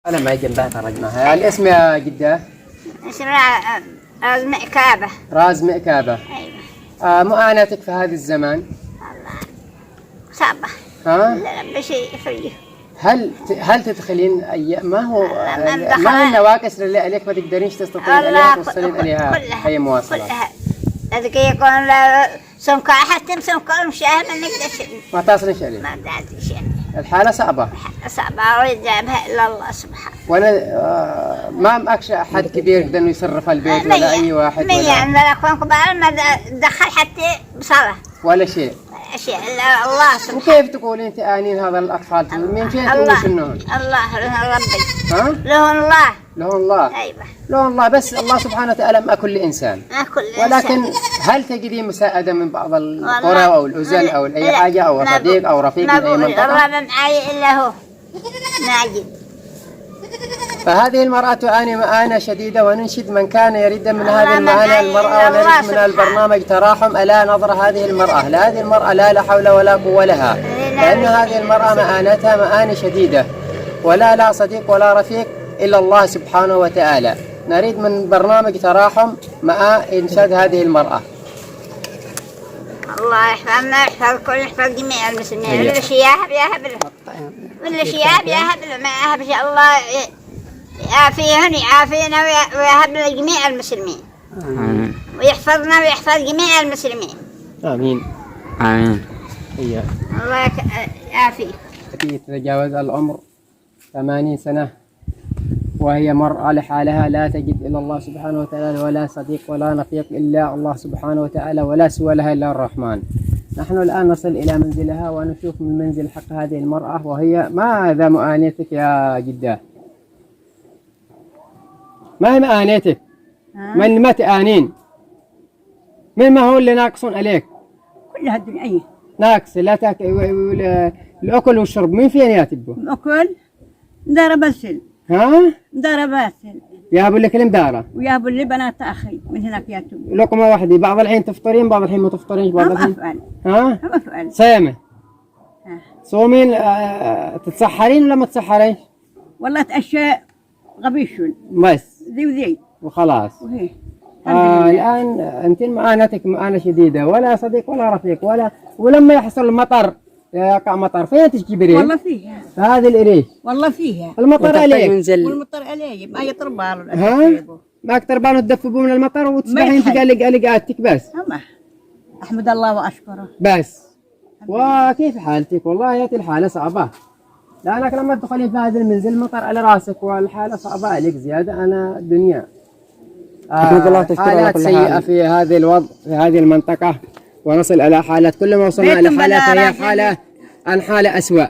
أنا ما جنبها خرجناها. الاسم يا جدة؟ اسم راز مئكابة. راز مئكابة. أيوة. معاناتك في هذا الزمان؟ الله صعبة. ها؟ لا بشيء فريه. هل تدخلين ما هو ما ما هي النواقص اللي عليك ما تقدرينش تستطيعين عليها توصلين إليها أي مواصلات؟ كلها. لذلك يكون سمكة حتى سمكة مشاهد ما نقدر ما تصليش عليه. ما قدرت شيء. الحالة صعبة. صعبة ويجابها إلا الله سبحانه. وأنا ما معكش أحد كبير يقدر إنه يصرف البيت ولا أي واحد ولا. ولا. عندنا أخوان كبار ما دخل حتى بصلاة. ولا شيء. أشياء إلا الله سبحانه. وكيف تقولين تآنين هذا الأطفال؟ من فين تقولين شنوهم؟ الله له ربي. ها؟ له الله. له الله. أيوة. له الله بس الله سبحانه وتعالى ما كل إنسان. ما كل ولكن إنسان. هل تجدين مساعدة من بعض القرى أو الأزل أو أي حاجة أو صديق أو رفيق من أي منطقة؟ الله ما معي إلا هو ماجد. فهذه المرأة تعاني معاناة شديدة، وننشد من كان يريد من هذه المعاناة المرأة ونريد من البرنامج تراحم ألا نظر هذه المرأة. هذه المرأة لا حول ولا قوة لها، لأن هذه المرأة معاناتها معاناة شديدة، ولا صديق ولا رفيق إلا الله سبحانه وتعالى. نريد من برنامج تراحم مع إنشاد هذه المرأة. الله يحفظنا يحفظ جميع المسلمين. واللي شياها بياهب له، واللي شياها بياهب له، ما يهب شاء الله يعافيهن يعافينا ويهب لجميع المسلمين. آمين. ويحفظنا ويحفظ جميع المسلمين. آمين. آمين. الله يعافيك. التي تتجاوز العمر 80 سنة وهي مرأة لحالها لا تجد إلا الله سبحانه وتعالى، ولا صديق ولا رفيق إلا الله سبحانه وتعالى، ولا سوى لها إلا الرحمن. نحن الآن نصل إلى منزلها ونشوف من منزل حق هذه المرأة، وهي ماذا معاناتك يا جدة؟ ما هي معاناتك؟ من ما تآنين؟ مما هو اللي ناقصون عليك؟ كل هالدنيا ناقص لا الأكل والشرب من فين ياتبوا؟ الأكل مدارة بسل. ها؟ مدارة بسل. يابوا لك المدارة. ويابوا لي بنات أخي من هناك ياتبوا. لقمة واحدة، بعض الحين تفطرين بعض الحين ما تفطرينش بعض الحين. أفعل. ها؟ أفعل. صيامة. صومين تتسحرين ولا ما تتسحرينش؟ والله أشياء غبيشون. بس. ذي وذي. وخلاص. وهي. الآن أنت معاناتك معاناة شديدة، ولا صديق ولا رفيق ولما يحصل مطر يقع مطر فين تجيبين؟ والله فيها. هذه الإريش. والله فيها. المطر عليك. والمطر علي ما يطربان. ها؟ ما تربانوا تدفبوا من المطر وتصبحين تقلقاتك بس. أما أحمد الله وأشكره. بس. وكيف حالتك؟ والله ياتي الحالة صعبة. لأنك لما تدخلين في هذا المنزل مطر على راسك والحالة صعبة عليك زيادة. أنا الدنيا. حالات سيئة في هذه الوضع في هذه المنطقة، ونصل إلى حالات كل ما وصلنا إلى حالة فهي حالة عن حالة أسوأ.